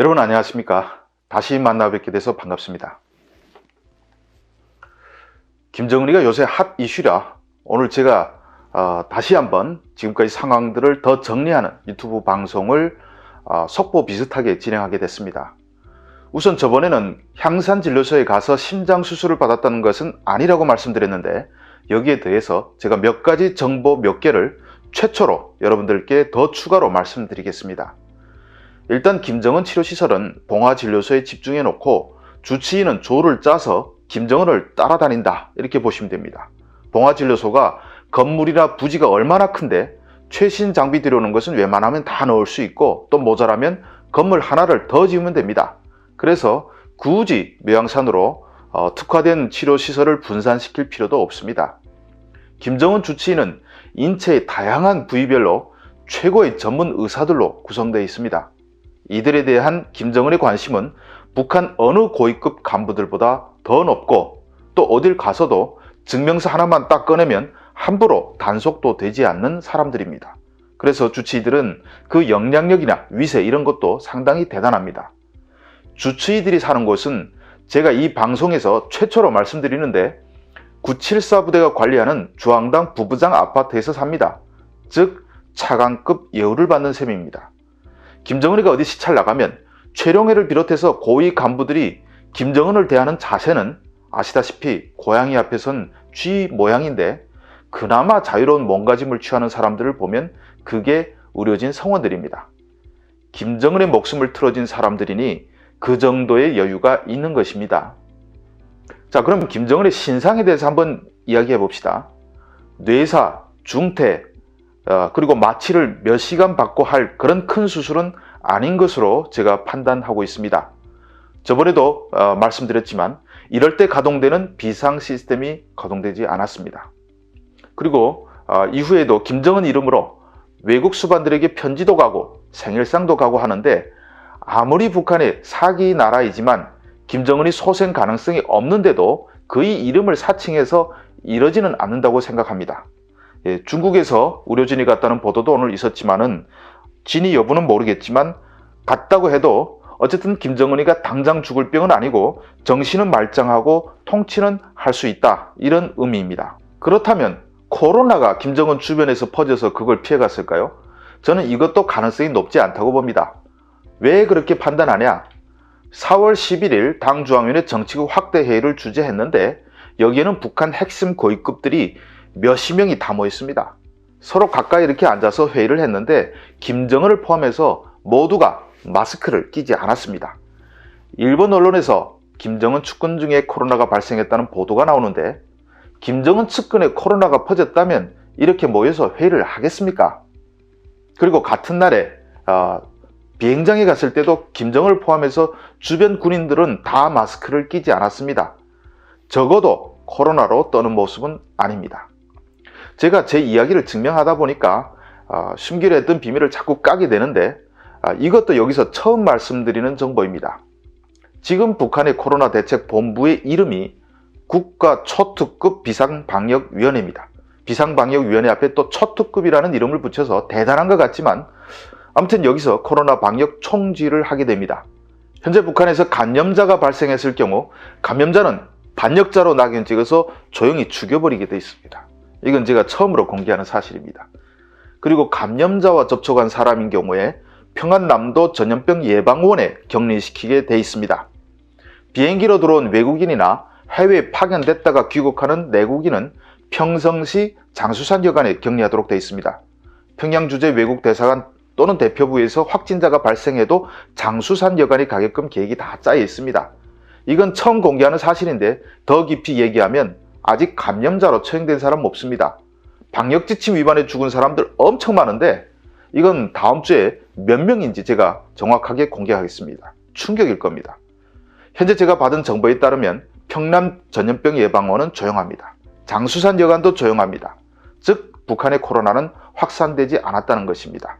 여러분 안녕하십니까? 다시 만나 뵙게 돼서 반갑습니다. 김정은이가 요새 핫 이슈라 오늘 제가 다시 한번 지금까지 상황들을 더 정리하는 유튜브 방송을 속보 비슷하게 진행하게 됐습니다. 우선 저번에는 향산진료소에 가서 심장수술을 받았다는 것은 아니라고 말씀드렸는데, 여기에 대해서 제가 몇 가지 정보 몇 개를 최초로 여러분들께 더 추가로 말씀드리겠습니다. 일단 김정은 치료시설은 봉화진료소에 집중해 놓고 주치의는 조를 짜서 김정은을 따라다닌다, 이렇게 보시면 됩니다. 봉화진료소가 건물이나 부지가 얼마나 큰데 최신 장비 들여오는 것은 웬만하면 다 넣을 수 있고, 또 모자라면 건물 하나를 더 지으면 됩니다. 그래서 굳이 매왕산으로 특화된 치료시설을 분산시킬 필요도 없습니다. 김정은 주치의는 인체의 다양한 부위별로 최고의 전문 의사들로 구성되어 있습니다. 이들에 대한 김정은의 관심은 북한 어느 고위급 간부들보다 더 높고, 또 어딜 가서도 증명서 하나만 딱 꺼내면 함부로 단속도 되지 않는 사람들입니다. 그래서 주치의들은 그 영향력이나 위세 이런 것도 상당히 대단합니다. 주치의들이 사는 곳은 제가 이 방송에서 최초로 말씀드리는데 974 부대가 관리하는 주황당 부부장 아파트에서 삽니다. 즉 차관급 예우를 받는 셈입니다. 김정은이가 어디 시찰 나가면 최룡해를 비롯해서 고위 간부들이 김정은을 대하는 자세는 아시다시피 고양이 앞에선 쥐 모양인데, 그나마 자유로운 몸가짐을 취하는 사람들을 보면 그게 의료진 성원들입니다. 김정은의 목숨을 틀어진 사람들이니 그 정도의 여유가 있는 것입니다. 자, 그럼 김정은의 신상에 대해서 한번 이야기해 봅시다. 뇌사, 중퇴, 그리고 마취를 몇 시간 받고 할 그런 큰 수술은 아닌 것으로 제가 판단하고 있습니다. 저번에도 말씀드렸지만 이럴 때 가동되는 비상 시스템이 가동되지 않았습니다. 그리고 이후에도 김정은 이름으로 외국 수반들에게 편지도 가고 생일상도 가고 하는데, 아무리 북한의 사기 나라이지만 김정은이 소생 가능성이 없는데도 그의 이름을 사칭해서 이러지는 않는다고 생각합니다. 중국에서 의료진이 갔다는 보도도 오늘 있었지만은 진위 여부는 모르겠지만 갔다고 해도 어쨌든 김정은이가 당장 죽을 병은 아니고 정신은 말짱하고 통치는 할 수 있다, 이런 의미입니다. 그렇다면 코로나가 김정은 주변에서 퍼져서 그걸 피해갔을까요? 저는 이것도 가능성이 높지 않다고 봅니다. 왜 그렇게 판단하냐? 4월 11일 당중앙위원회 정치국 확대 회의를 주재했는데 여기에는 북한 핵심 고위급들이 몇십 명이 다 모였습니다. 서로 가까이 이렇게 앉아서 회의를 했는데 김정은을 포함해서 모두가 마스크를 끼지 않았습니다. 일본 언론에서 김정은 측근 중에 코로나가 발생했다는 보도가 나오는데, 김정은 측근에 코로나가 퍼졌다면 이렇게 모여서 회의를 하겠습니까? 그리고 같은 날에 비행장에 갔을 때도 김정은을 포함해서 주변 군인들은 다 마스크를 끼지 않았습니다. 적어도 코로나로 떠는 모습은 아닙니다. 제가 제 이야기를 증명하다 보니까 숨기려 했던 비밀을 자꾸 까게 되는데, 이것도 여기서 처음 말씀드리는 정보입니다. 지금 북한의 코로나 대책 본부의 이름이 국가 초특급 비상방역위원회입니다. 비상방역위원회 앞에 또 초특급이라는 이름을 붙여서 대단한 것 같지만, 아무튼 여기서 코로나 방역 총지를 하게 됩니다. 현재 북한에서 감염자가 발생했을 경우 감염자는 반역자로 낙인 찍어서 조용히 죽여버리게 돼 있습니다. 이건 제가 처음으로 공개하는 사실입니다. 그리고 감염자와 접촉한 사람인 경우에 평안남도 전염병 예방원에 격리시키게 돼 있습니다. 비행기로 들어온 외국인이나 해외에 파견됐다가 귀국하는 내국인은 평성시 장수산여관에 격리하도록 돼 있습니다. 평양주재 외국 대사관 또는 대표부에서 확진자가 발생해도 장수산여관에 가게끔 계획이 다 짜여 있습니다. 이건 처음 공개하는 사실인데 더 깊이 얘기하면 아직 감염자로 처형된 사람은 없습니다. 방역지침 위반에 죽은 사람들 엄청 많은데 이건 다음 주에 몇 명인지 제가 정확하게 공개하겠습니다. 충격일 겁니다. 현재 제가 받은 정보에 따르면 평남 전염병 예방원은 조용합니다. 장수산여관도 조용합니다. 즉 북한의 코로나는 확산되지 않았다는 것입니다.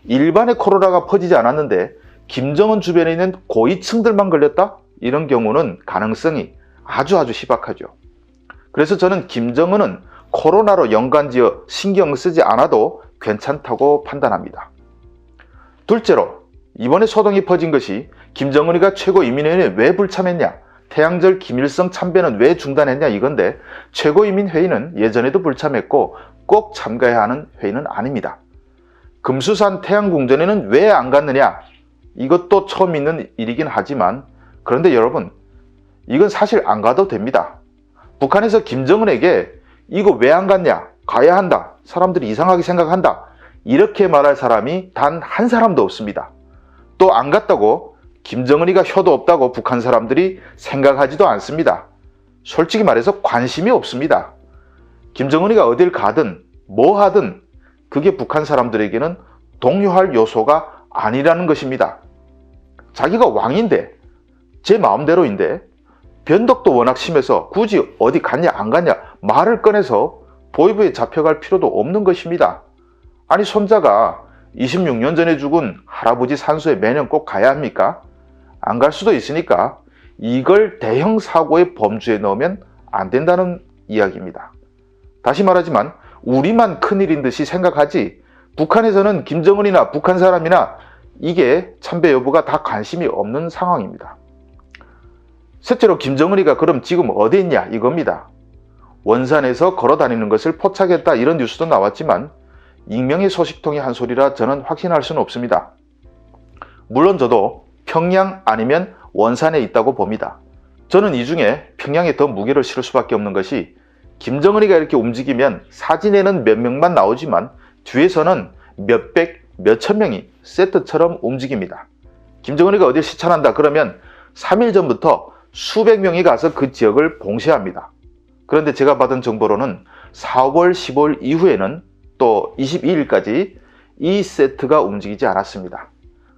일반의 코로나가 퍼지지 않았는데 김정은 주변에 있는 고위층들만 걸렸다? 이런 경우는 가능성이 아주 희박하죠. 그래서 저는 김정은은 코로나로 연관지어 신경 쓰지 않아도 괜찮다고 판단합니다. 둘째로 이번에 소동이 퍼진 것이 김정은이가 최고인민회의에 왜 불참했냐, 태양절 김일성 참배는 왜 중단했냐 이건데, 최고인민회의는 예전에도 불참했고 꼭 참가해야 하는 회의는 아닙니다. 금수산 태양궁전에는 왜 안 갔느냐, 이것도 처음 있는 일이긴 하지만, 그런데 여러분, 이건 사실 안 가도 됩니다. 북한에서 김정은에게 이거 왜 안 갔냐, 가야 한다, 사람들이 이상하게 생각한다, 이렇게 말할 사람이 단 한 사람도 없습니다. 또 안 갔다고 김정은이가 효도 없다고 북한 사람들이 생각하지도 않습니다. 솔직히 말해서 관심이 없습니다. 김정은이가 어딜 가든 뭐 하든 그게 북한 사람들에게는 동요할 요소가 아니라는 것입니다. 자기가 왕인데, 제 마음대로인데 변덕도 워낙 심해서 굳이 어디 갔냐 안 갔냐 말을 꺼내서 보위부에 잡혀갈 필요도 없는 것입니다. 아니, 손자가 26년 전에 죽은 할아버지 산소에 매년 꼭 가야 합니까? 안 갈 수도 있으니까 이걸 대형 사고의 범주에 넣으면 안 된다는 이야기입니다. 다시 말하지만 우리만 큰일인 듯이 생각하지, 북한에서는 김정은이나 북한 사람이나 이게 참배 여부가 다 관심이 없는 상황입니다. 셋째로, 김정은이가 그럼 지금 어디 있냐 이겁니다. 원산에서 걸어다니는 것을 포착했다 이런 뉴스도 나왔지만 익명의 소식통이 한 소리라 저는 확신할 수는 없습니다. 물론 저도 평양 아니면 원산에 있다고 봅니다. 저는 이 중에 평양에 더 무게를 실을 수밖에 없는 것이, 김정은이가 이렇게 움직이면 사진에는 몇 명만 나오지만 뒤에서는 몇백, 몇천 명이 세트처럼 움직입니다. 김정은이가 어딜 시찰한다 그러면 3일 전부터 수백 명이 가서 그 지역을 봉쇄합니다. 그런데 제가 받은 정보로는 4월 15일 이후에는 또 22일까지 이 세트가 움직이지 않았습니다.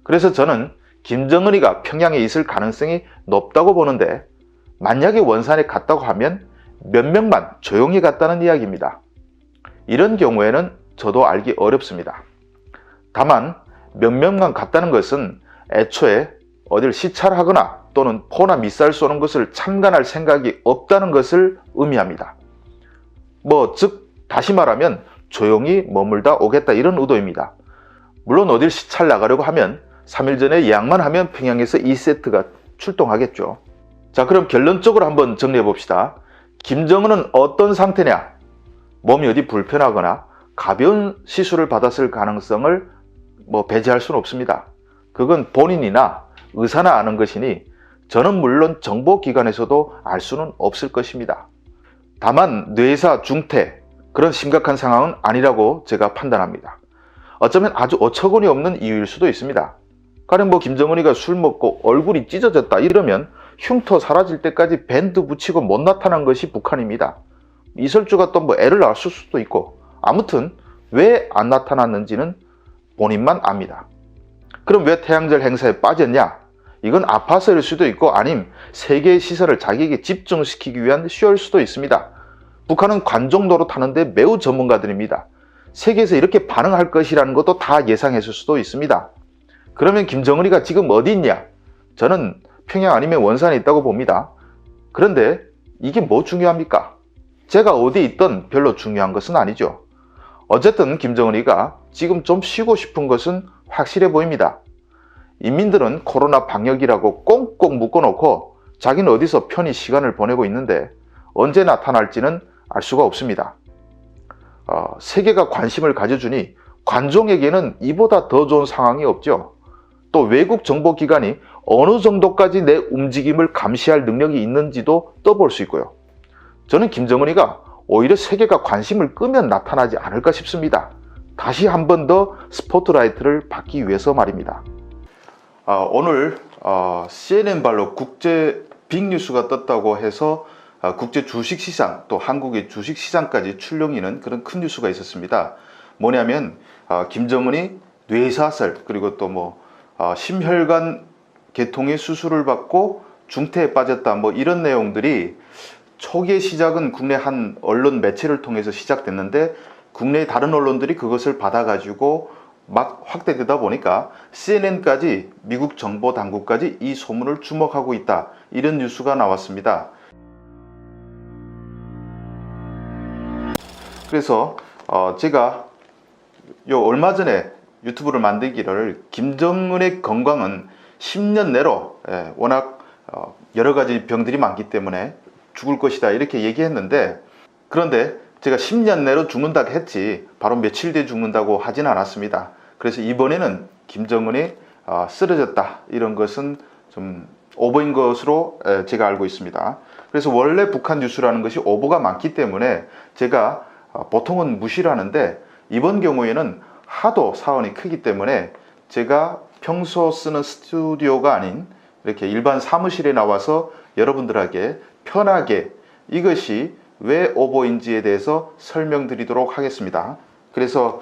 그래서 저는 김정은이가 평양에 있을 가능성이 높다고 보는데, 만약에 원산에 갔다고 하면 몇 명만 조용히 갔다는 이야기입니다. 이런 경우에는 저도 알기 어렵습니다. 다만 몇 명만 갔다는 것은 애초에 어딜 시찰하거나 또는 포나 미사일 쏘는 것을 참관할 생각이 없다는 것을 의미합니다. 즉 다시 말하면 조용히 머물다 오겠다 이런 의도입니다. 물론 어딜 시찰 나가려고 하면 3일 전에 예약만 하면 평양에서 2세트가 출동하겠죠. 자, 그럼 결론적으로 한번 정리해 봅시다. 김정은은 어떤 상태냐? 몸이 어디 불편하거나 가벼운 시술을 받았을 가능성을 배제할 수는 없습니다. 그건 본인이나 의사나 아는 것이니 저는 물론 정보기관에서도 알 수는 없을 것입니다. 다만 뇌사 중퇴, 그런 심각한 상황은 아니라고 제가 판단합니다. 어쩌면 아주 어처구니 없는 이유일 수도 있습니다. 가령 김정은이가 술 먹고 얼굴이 찢어졌다 이러면 흉터 사라질 때까지 밴드 붙이고 못 나타난 것이 북한입니다. 이설주가 또 애를 낳았을 수도 있고, 아무튼 왜 안 나타났는지는 본인만 압니다. 그럼 왜 태양절 행사에 빠졌냐? 이건 아파서일 수도 있고, 아님 세계의 시선을 자기에게 집중시키기 위한 쇼일 수도 있습니다. 북한은 관종 노릇하는데 매우 전문가들입니다. 세계에서 이렇게 반응할 것이라는 것도 다 예상했을 수도 있습니다. 그러면 김정은이가 지금 어디 있냐? 저는 평양 아니면 원산에 있다고 봅니다. 그런데 이게 뭐 중요합니까? 제가 어디 있든 별로 중요한 것은 아니죠. 어쨌든 김정은이가 지금 좀 쉬고 싶은 것은 확실해 보입니다. 인민들은 코로나 방역이라고 꽁꽁 묶어놓고 자기는 어디서 편히 시간을 보내고 있는데 언제 나타날지는 알 수가 없습니다. 세계가 관심을 가져주니 관종에게는 이보다 더 좋은 상황이 없죠. 또 외국 정보기관이 어느 정도까지 내 움직임을 감시할 능력이 있는지도 떠볼 수 있고요. 저는 김정은이가 오히려 세계가 관심을 끄면 나타나지 않을까 싶습니다. 다시 한 번 더 스포트라이트를 받기 위해서 말입니다. 오늘 CNN 발로 국제 빅뉴스가 떴다고 해서 국제 주식시장 또 한국의 주식시장까지 출렁이는 그런 큰 뉴스가 있었습니다. 뭐냐면 김정은이 뇌사설 그리고 또 심혈관 계통의 수술을 받고 중태에 빠졌다 이런 내용들이 초기의 시작은 국내 한 언론 매체를 통해서 시작됐는데 국내의 다른 언론들이 그것을 받아가지고 막 확대되다 보니까 CNN까지 미국 정보 당국까지 이 소문을 주목하고 있다 이런 뉴스가 나왔습니다. 그래서 제가 얼마 전에 유튜브를 만들기를 김정은의 건강은 10년 내로 워낙 여러 가지 병들이 많기 때문에 죽을 것이다 이렇게 얘기했는데, 그런데 제가 10년 내로 죽는다고 했지 바로 며칠 뒤에 죽는다고 하진 않았습니다. 그래서 이번에는 김정은이 쓰러졌다 이런 것은 좀 오버인 것으로 제가 알고 있습니다. 그래서 원래 북한 뉴스라는 것이 오버가 많기 때문에 제가 보통은 무시를 하는데, 이번 경우에는 하도 사원이 크기 때문에 제가 평소 쓰는 스튜디오가 아닌 이렇게 일반 사무실에 나와서 여러분들에게 편하게 이것이 왜 오버인지에 대해서 설명드리도록 하겠습니다. 그래서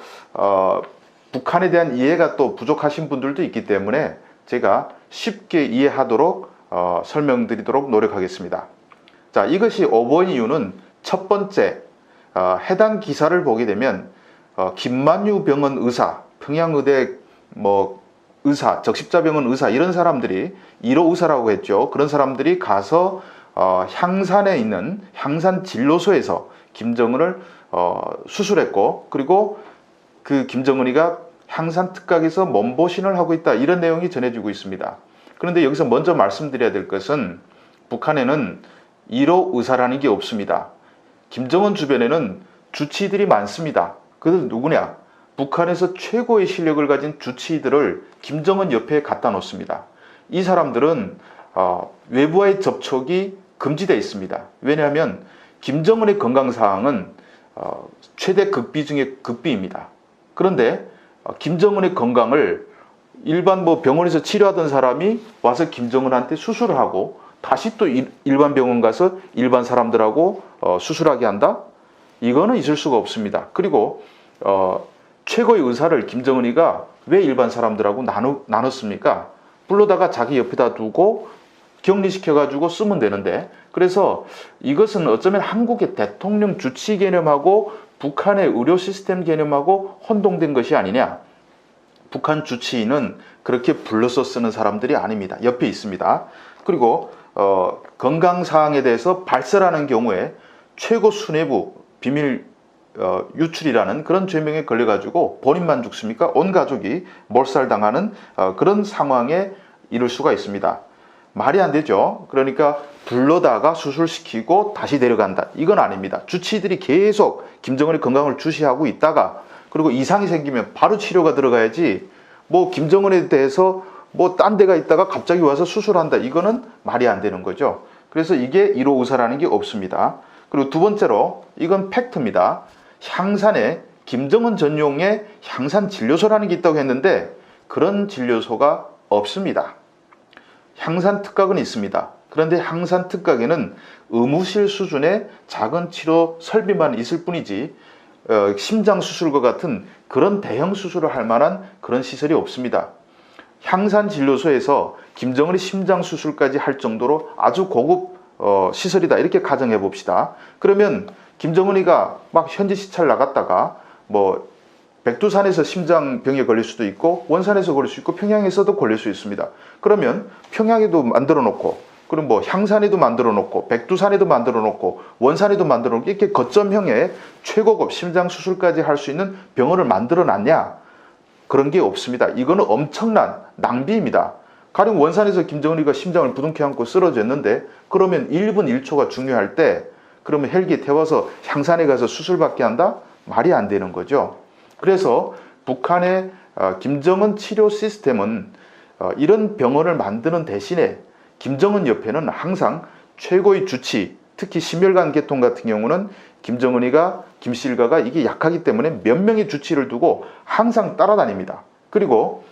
북한에 대한 이해가 또 부족하신 분들도 있기 때문에 제가 쉽게 이해하도록 설명드리도록 노력하겠습니다. 자, 이것이 오버인 이유는 첫 번째, 해당 기사를 보게 되면 김만유 병원 의사, 평양의대 의사, 적십자병원 의사 이런 사람들이 1호 의사라고 했죠. 그런 사람들이 가서 향산에 있는 향산진료소에서 김정은을 수술했고, 그리고 그 김정은이가 향산특각에서 몸보신을 하고 있다 이런 내용이 전해지고 있습니다. 그런데 여기서 먼저 말씀드려야 될 것은 북한에는 1호 의사라는 게 없습니다. 김정은 주변에는 주치의들이 많습니다. 그들 누구냐? 북한에서 최고의 실력을 가진 주치의들을 김정은 옆에 갖다 놓습니다. 이 사람들은 외부와의 접촉이 금지되어 있습니다. 왜냐하면 김정은의 건강사항은 최대 극비 중에 극비입니다. 그런데 김정은의 건강을 일반 병원에서 치료하던 사람이 와서 김정은한테 수술을 하고 다시 또 일반 병원 가서 일반 사람들하고 수술하게 한다? 이거는 있을 수가 없습니다. 그리고 최고의 의사를 김정은이가 왜 일반 사람들하고 나눴습니까? 불러다가 자기 옆에다 두고 격리시켜가지고 쓰면 되는데, 그래서 이것은 어쩌면 한국의 대통령 주치 개념하고 북한의 의료 시스템 개념하고 혼동된 것이 아니냐. 북한 주치의는 그렇게 불러서 쓰는 사람들이 아닙니다. 옆에 있습니다. 그리고 건강사항에 대해서 발설하는 경우에 최고 수뇌부 비밀 유출이라는 그런 죄명에 걸려가지고 본인만 죽습니까? 온 가족이 몰살당하는 그런 상황에 이를 수가 있습니다. 말이 안 되죠. 그러니까 불러다가 수술시키고 다시 데려간다. 이건 아닙니다. 주치의들이 계속 김정은의 건강을 주시하고 있다가 그리고 이상이 생기면 바로 치료가 들어가야지, 김정은에 대해서 딴 데가 있다가 갑자기 와서 수술한다. 이거는 말이 안 되는 거죠. 그래서 이게 1호 의사라는 게 없습니다. 그리고 두 번째로 이건 팩트입니다. 향산에 김정은 전용의 향산진료소라는 게 있다고 했는데 그런 진료소가 없습니다. 향산특각은 있습니다. 그런데 향산특각에는 의무실 수준의 작은 치료 설비만 있을 뿐이지 심장수술과 같은 그런 대형 수술을 할 만한 그런 시설이 없습니다. 향산진료소에서 김정은이 심장수술까지 할 정도로 아주 고급 시설이다 이렇게 가정해 봅시다. 그러면 김정은이가 막 현지 시찰 나갔다가 백두산에서 심장병에 걸릴 수도 있고 원산에서 걸릴 수 있고 평양에서도 걸릴 수 있습니다. 그러면 평양에도 만들어 놓고 그럼 향산에도 만들어 놓고 백두산에도 만들어 놓고 원산에도 만들어 놓고 이렇게 거점형의 최고급 심장 수술까지 할 수 있는 병원을 만들어 놨냐? 그런 게 없습니다. 이거는 엄청난 낭비입니다. 가령 원산에서 김정은이가 심장을 부둥켜 안고 쓰러졌는데 그러면 1분 1초가 중요할 때 그러면 헬기에 태워서 향산에 가서 수술받게 한다? 말이 안 되는 거죠. 그래서 북한의 김정은 치료 시스템은 이런 병원을 만드는 대신에 김정은 옆에는 항상 최고의 주치, 특히 심혈관 계통 같은 경우는 김정은이가 김실가가 이게 약하기 때문에 몇 명의 주치를 두고 항상 따라다닙니다. 그리고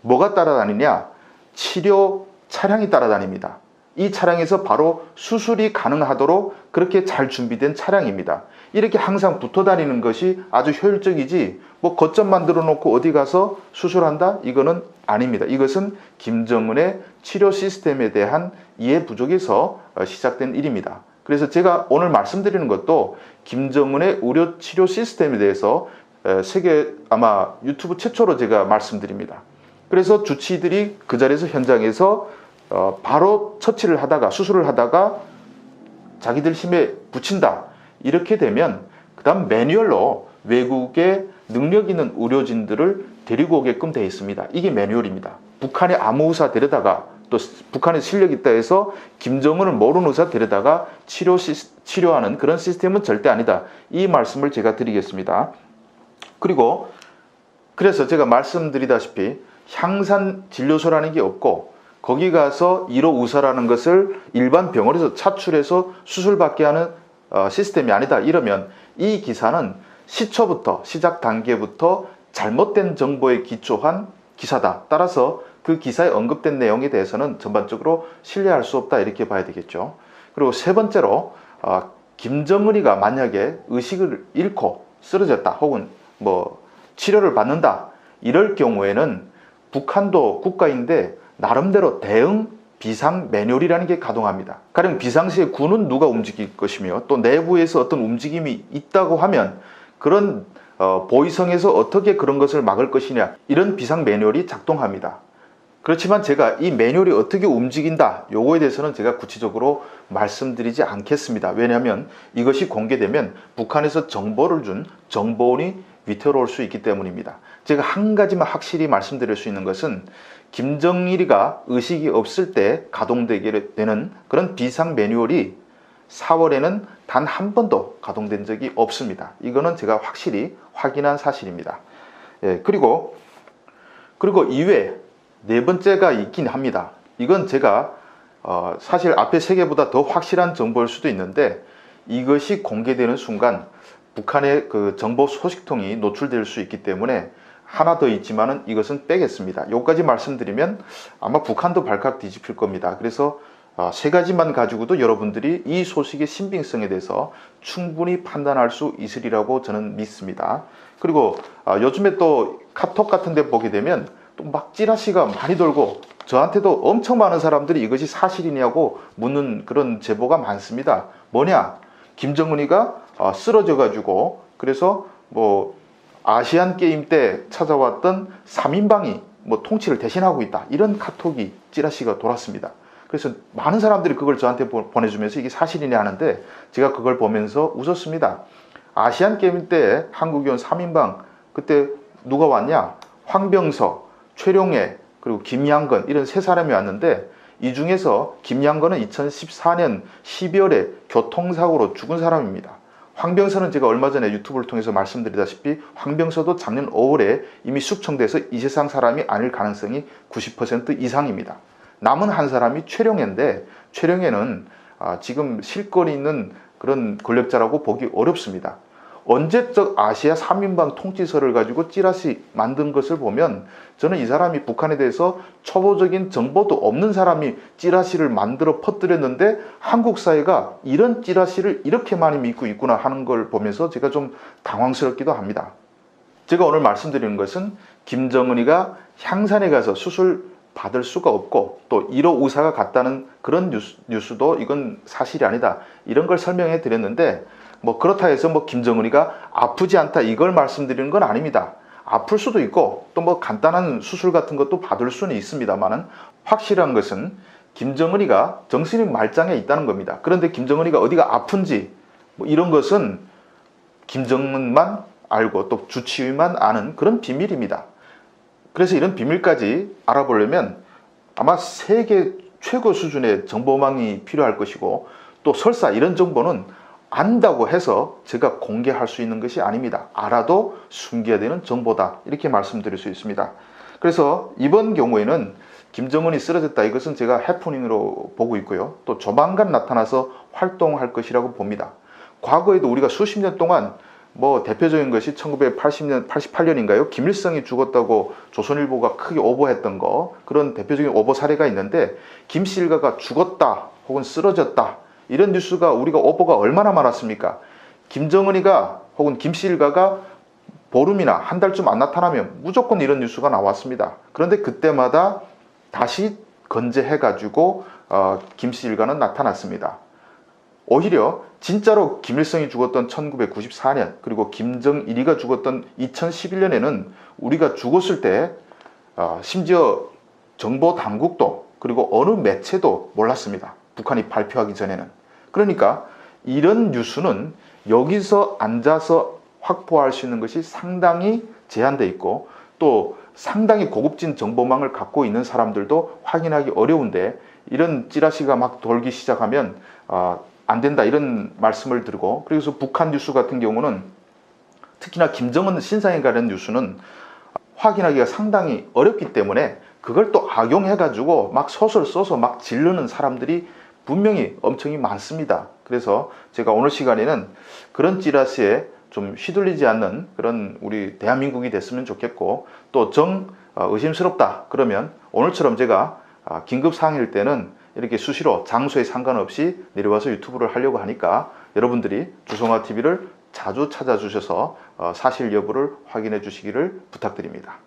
뭐가 따라다니냐? 치료 차량이 따라다닙니다. 이 차량에서 바로 수술이 가능하도록 그렇게 잘 준비된 차량입니다. 이렇게 항상 붙어 다니는 것이 아주 효율적이지 거점 만들어 놓고 어디 가서 수술한다? 이거는 아닙니다. 이것은 김정은의 치료 시스템에 대한 이해 부족에서 시작된 일입니다. 그래서 제가 오늘 말씀드리는 것도 김정은의 의료 치료 시스템에 대해서 세계 아마 유튜브 최초로 제가 말씀드립니다. 그래서 주치의들이 그 자리에서 현장에서 바로 처치를 하다가 수술을 하다가 자기들 힘에 붙인다. 이렇게 되면 그 다음 매뉴얼로 외국의 능력 있는 의료진들을 데리고 오게끔 되어 있습니다. 이게 매뉴얼입니다. 북한에 아무 의사 데려다가 또 북한에 실력 있다 해서 김정은을 모르는 의사 데려다가 치료하는 그런 시스템은 절대 아니다. 이 말씀을 제가 드리겠습니다. 그리고 그래서 제가 말씀드리다시피 향산 진료소라는 게 없고 거기 가서 1호 의사라는 것을 일반 병원에서 차출해서 수술받게 하는 시스템이 아니다. 이러면 이 기사는 시초부터 시작 단계부터 잘못된 정보에 기초한 기사다. 따라서 그 기사에 언급된 내용에 대해서는 전반적으로 신뢰할 수 없다. 이렇게 봐야 되겠죠. 그리고 세 번째로 김정은이가 만약에 의식을 잃고 쓰러졌다 혹은 뭐 치료를 받는다 이럴 경우에는 북한도 국가인데 나름대로 대응 비상 매뉴얼이라는 게 가동합니다. 가령 비상시에 군은 누가 움직일 것이며 또 내부에서 어떤 움직임이 있다고 하면 그런 보위성에서 어떻게 그런 것을 막을 것이냐 이런 비상 매뉴얼이 작동합니다. 그렇지만 제가 이 매뉴얼이 어떻게 움직인다 요거에 대해서는 제가 구체적으로 말씀드리지 않겠습니다. 왜냐하면 이것이 공개되면 북한에서 정보를 준 정보원이 위태로울 수 있기 때문입니다. 제가 한 가지만 확실히 말씀드릴 수 있는 것은 김정일이가 의식이 없을 때 가동되게 되는 그런 비상 매뉴얼이 4월에는 단 한 번도 가동된 적이 없습니다. 이거는 제가 확실히 확인한 사실입니다. 예, 그리고 이외에 네 번째가 있긴 합니다. 이건 제가 사실 앞에 세 개보다 더 확실한 정보일 수도 있는데 이것이 공개되는 순간 북한의 그 정보 소식통이 노출될 수 있기 때문에 하나 더 있지만은 이것은 빼겠습니다. 여기까지 말씀드리면 아마 북한도 발칵 뒤집힐 겁니다. 그래서 세 가지만 가지고도 여러분들이 이 소식의 신빙성에 대해서 충분히 판단할 수 있으리라고 저는 믿습니다. 그리고 요즘에 또 카톡 같은 데 보게 되면 또 막 찌라시가 많이 돌고 저한테도 엄청 많은 사람들이 이것이 사실이냐고 묻는 그런 제보가 많습니다. 뭐냐? 김정은이가 쓰러져 가지고 그래서 뭐 아시안 게임 때 찾아왔던 3인방이 뭐 통치를 대신하고 있다. 이런 카톡이 찌라시가 돌았습니다. 그래서 많은 사람들이 그걸 저한테 보내주면서 이게 사실이냐 하는데 제가 그걸 보면서 웃었습니다. 아시안 게임 때 한국이 온 3인방 그때 누가 왔냐? 황병서, 최룡해 그리고 김양건 이런 세 사람이 왔는데 이 중에서 김양건은 2014년 12월에 교통사고로 죽은 사람입니다. 황병서는 제가 얼마 전에 유튜브를 통해서 말씀드리다시피 황병서도 작년 5월에 이미 숙청돼서 이 세상 사람이 아닐 가능성이 90% 이상입니다. 남은 한 사람이 최룡해인데 최룡해는 지금 실권이 있는 그런 권력자라고 보기 어렵습니다. 언제적 아시아 3인방 통치설을 가지고 찌라시 만든 것을 보면 저는 이 사람이 북한에 대해서 초보적인 정보도 없는 사람이 찌라시를 만들어 퍼뜨렸는데 한국 사회가 이런 찌라시를 이렇게 많이 믿고 있구나 하는 걸 보면서 제가 좀 당황스럽기도 합니다. 제가 오늘 말씀드리는 것은 김정은이가 향산에 가서 수술 받을 수가 없고 또 1호 의사가 갔다는 그런 뉴스도 이건 사실이 아니다. 이런 걸 설명해 드렸는데 뭐 그렇다 해서 뭐 김정은이가 아프지 않다 이걸 말씀드리는 건 아닙니다. 아플 수도 있고 또 뭐 간단한 수술 같은 것도 받을 수는 있습니다만은 확실한 것은 김정은이가 정신이 말짱해 있다는 겁니다. 그런데 김정은이가 어디가 아픈지 뭐 이런 것은 김정은만 알고 또 주치의만 아는 그런 비밀입니다. 그래서 이런 비밀까지 알아보려면 아마 세계 최고 수준의 정보망이 필요할 것이고 또 설사 이런 정보는 안다고 해서 제가 공개할 수 있는 것이 아닙니다. 알아도 숨겨야 되는 정보다 이렇게 말씀드릴 수 있습니다. 그래서 이번 경우에는 김정은이 쓰러졌다 이것은 제가 해프닝으로 보고 있고요. 또 조만간 나타나서 활동할 것이라고 봅니다. 과거에도 우리가 수십 년 동안 뭐 대표적인 것이 1980년, 88년인가요? 김일성이 죽었다고 조선일보가 크게 오보했던 거 그런 대표적인 오보 사례가 있는데 김씨 일가가 죽었다 혹은 쓰러졌다 이런 뉴스가 우리가 오보가 얼마나 많았습니까? 김정은이가 혹은 김씨 일가가 보름이나 한 달쯤 안 나타나면 무조건 이런 뉴스가 나왔습니다. 그런데 그때마다 다시 건재해가지고 김씨 일가는 나타났습니다. 오히려 진짜로 김일성이 죽었던 1994년 그리고 김정일이가 죽었던 2011년에는 우리가 죽었을 때 심지어 정보 당국도 그리고 어느 매체도 몰랐습니다. 북한이 발표하기 전에는. 그러니까 이런 뉴스는 여기서 앉아서 확보할 수 있는 것이 상당히 제한되어 있고 또 상당히 고급진 정보망을 갖고 있는 사람들도 확인하기 어려운데 이런 찌라시가 막 돌기 시작하면 안 된다 이런 말씀을 드리고, 그래서 북한 뉴스 같은 경우는 특히나 김정은 신상에 관련 뉴스는 확인하기가 상당히 어렵기 때문에 그걸 또 악용해 가지고 막 소설 써서 막 지르는 사람들이 분명히 엄청이 많습니다. 그래서 제가 오늘 시간에는 그런 찌라시에 좀 휘둘리지 않는 그런 우리 대한민국이 됐으면 좋겠고, 또 의심스럽다 그러면 오늘처럼 제가 긴급 상황일 때는 이렇게 수시로 장소에 상관없이 내려와서 유튜브를 하려고 하니까 여러분들이 주성화TV를 자주 찾아주셔서 사실 여부를 확인해 주시기를 부탁드립니다.